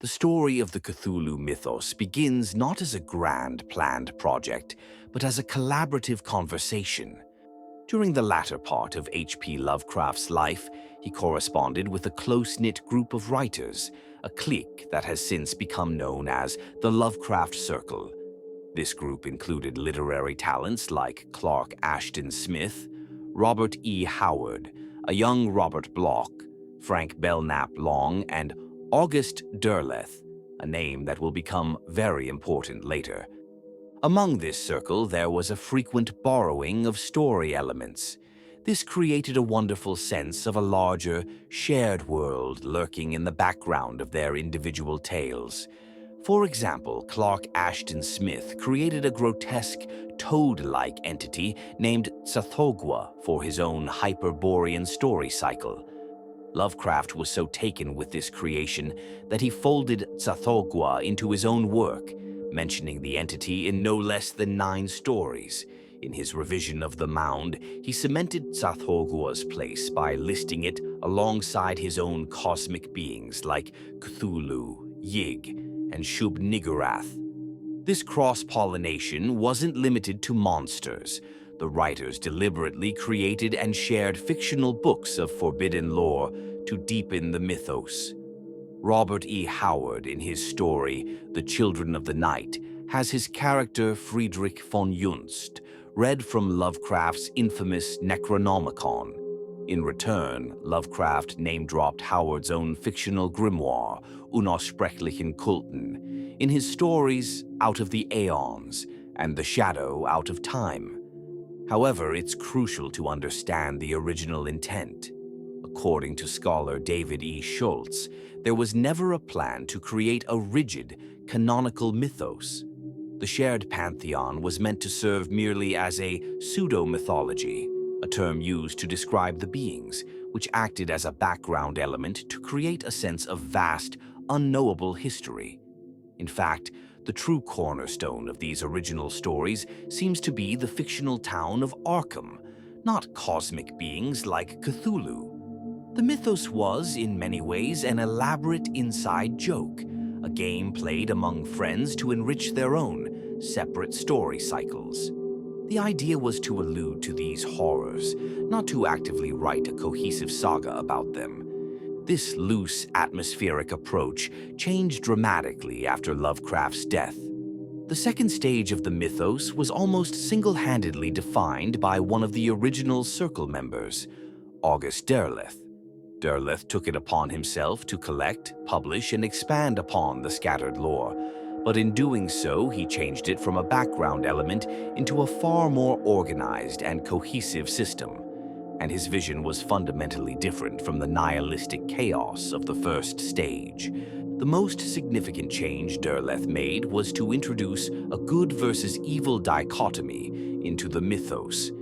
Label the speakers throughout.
Speaker 1: The story of the Cthulhu Mythos begins not as a grand planned project, but as a collaborative conversation. During the latter part of H.P. Lovecraft's life, he corresponded with a close-knit group of writers, a clique that has since become known as the Lovecraft Circle. This group included literary talents like Clark Ashton Smith, Robert E. Howard, a young Robert Bloch, Frank Belknap Long, and August Derleth, a name that will become very important later. Among this circle, there was a frequent borrowing of story elements. This created a wonderful sense of a larger, shared world lurking in the background of their individual tales. For example, Clark Ashton Smith created a grotesque, toad-like entity named Tsathoggua for his own Hyperborean story cycle. Lovecraft was so taken with this creation that he folded Tsathoggua into his own work, mentioning the entity in no less than 9 stories. In his revision of the Mound, he cemented Tsathoggua's place by listing it alongside his own cosmic beings like Cthulhu, Yig, and Shub-Niggurath. This cross-pollination wasn't limited to monsters. The writers deliberately created and shared fictional books of forbidden lore to deepen the mythos. Robert E. Howard, in his story, The Children of the Night, has his character Friedrich von Junst, read from Lovecraft's infamous Necronomicon. In return, Lovecraft name-dropped Howard's own fictional grimoire, Unaussprechlichen Kulten, in his stories Out of the Aeons and The Shadow Out of Time. However, it's crucial to understand the original intent. According to scholar David E. Schultz, there was never a plan to create a rigid, canonical mythos. The shared pantheon was meant to serve merely as a pseudomythology, a term used to describe the beings, which acted as a background element to create a sense of vast, unknowable history. In fact, the true cornerstone of these original stories seems to be the fictional town of Arkham, not cosmic beings like Cthulhu. The mythos was, in many ways, an elaborate inside joke, a game played among friends to enrich their own separate story cycles. The idea was to allude to these horrors, not to actively write a cohesive saga about them. This loose, atmospheric approach changed dramatically after Lovecraft's death. The second stage of the mythos was almost single-handedly defined by one of the original Circle members, August Derleth. Derleth took it upon himself to collect, publish, and expand upon the scattered lore, but in doing so, he changed it from a background element into a far more organized and cohesive system. And his vision was fundamentally different from the nihilistic chaos of the first stage. The most significant change Derleth made was to introduce a good versus evil dichotomy into the mythos.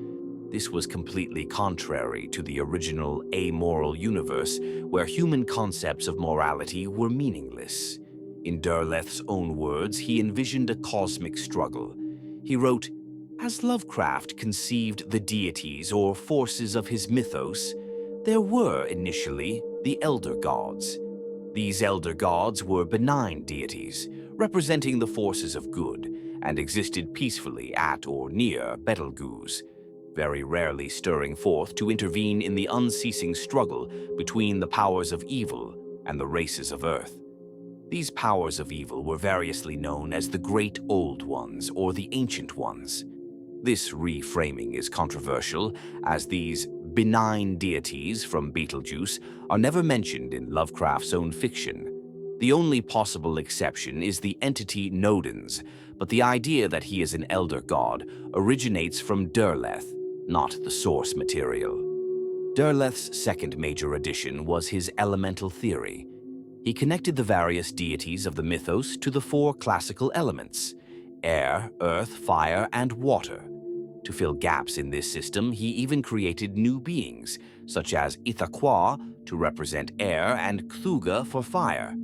Speaker 1: This was completely contrary to the original amoral universe, where human concepts of morality were meaningless. In Derleth's own words, he envisioned a cosmic struggle. He wrote, "As Lovecraft conceived the deities or forces of his mythos, there were initially the elder gods. These elder gods were benign deities, representing the forces of good, and existed peacefully at or near Betelgeuse, very rarely stirring forth to intervene in the unceasing struggle between the powers of evil and the races of Earth. These powers of evil were variously known as the Great Old Ones or the Ancient Ones. This reframing is controversial, as these benign deities from Betelgeuse are never mentioned in Lovecraft's own fiction. The only possible exception is the entity Nodens, but the idea that he is an elder god originates from Derleth, not the source material. Derleth's second major addition was his elemental theory. He connected the various deities of the mythos to the 4 classical elements: air, earth, fire, and water. To fill gaps in this system, he even created new beings, such as Ithaqua to represent air and Cthugha for fire.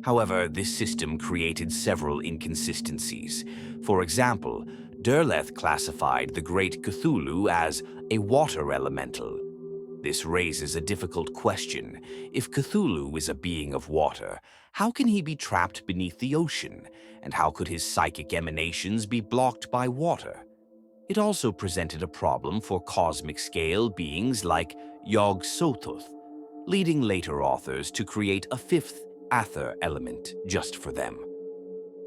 Speaker 1: However, this system created several inconsistencies. For example, Derleth classified the great Cthulhu as a water elemental. This raises a difficult question. If Cthulhu is a being of water, how can he be trapped beneath the ocean? And how could his psychic emanations be blocked by water? It also presented a problem for cosmic-scale beings like Yog-Sothoth, leading later authors to create a fifth Aether element just for them.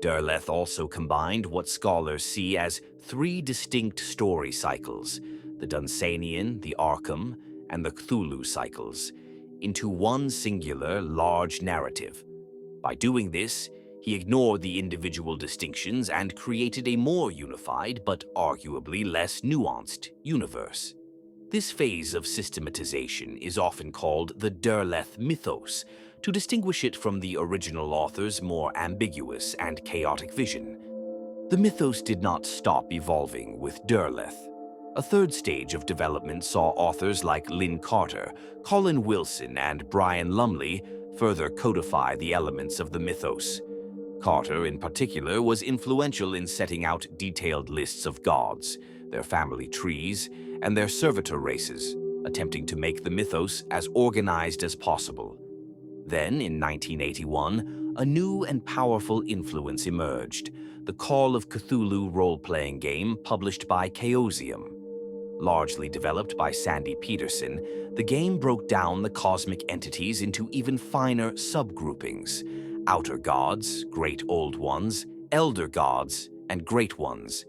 Speaker 1: Derleth also combined what scholars see as three distinct story cycles, the Dunsanian, the Arkham, and the Cthulhu cycles, into one singular, large narrative. By doing this, he ignored the individual distinctions and created a more unified, but arguably less nuanced, universe. This phase of systematization is often called the Derleth Mythos, to distinguish it from the original author's more ambiguous and chaotic vision. The mythos did not stop evolving with Derleth. A third stage of development saw authors like Lynn Carter, Colin Wilson, and Brian Lumley further codify the elements of the mythos. Carter, in particular, was influential in setting out detailed lists of gods, their family trees, and their servitor races, attempting to make the mythos as organized as possible. Then, in 1981, a new and powerful influence emerged, the Call of Cthulhu role-playing game published by Chaosium. Largely developed by Sandy Peterson, the game broke down the cosmic entities into even finer subgroupings: outer gods, great old ones, elder gods, and great ones.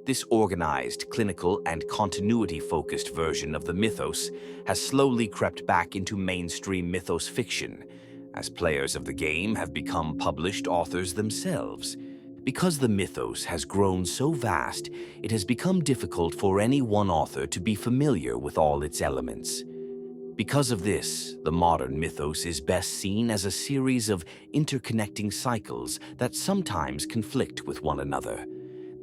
Speaker 1: This organized, clinical, and continuity-focused version of the mythos has slowly crept back into mainstream mythos fiction, as players of the game have become published authors themselves. Because the mythos has grown so vast, it has become difficult for any one author to be familiar with all its elements. Because of this, the modern mythos is best seen as a series of interconnecting cycles that sometimes conflict with one another.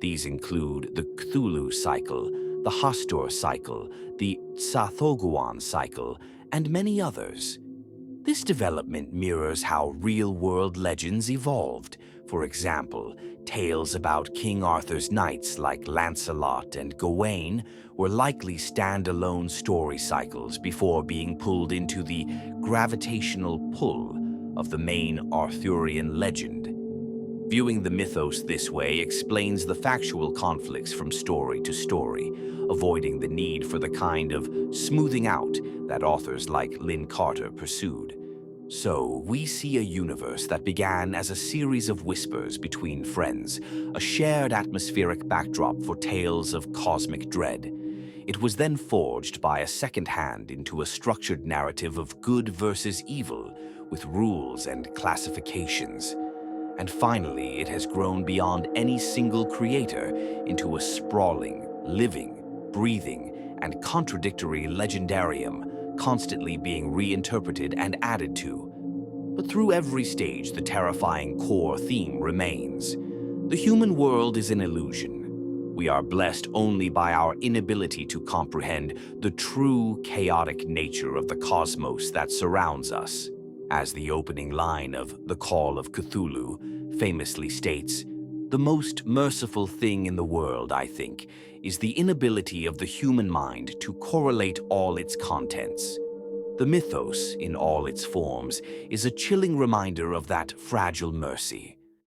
Speaker 1: These include the Cthulhu cycle, the Hastur cycle, the Tsathoguan cycle, and many others. This development mirrors how real-world legends evolved. For example, tales about King Arthur's knights like Lancelot and Gawain were likely standalone story cycles before being pulled into the gravitational pull of the main Arthurian legend. Viewing the mythos this way explains the factual conflicts from story to story, avoiding the need for the kind of smoothing out that authors like Lynn Carter pursued. So, we see a universe that began as a series of whispers between friends, a shared atmospheric backdrop for tales of cosmic dread. It was then forged by a second hand into a structured narrative of good versus evil, with rules and classifications. And finally, it has grown beyond any single creator into a sprawling, living, breathing, and contradictory legendarium, constantly being reinterpreted and added to. But through every stage, the terrifying core theme remains. The human world is an illusion. We are blessed only by our inability to comprehend the true chaotic nature of the cosmos that surrounds us. As the opening line of The Call of Cthulhu famously states, "The most merciful thing in the world, I think, is the inability of the human mind to correlate all its contents." The mythos, in all its forms, is a chilling reminder of that fragile mercy.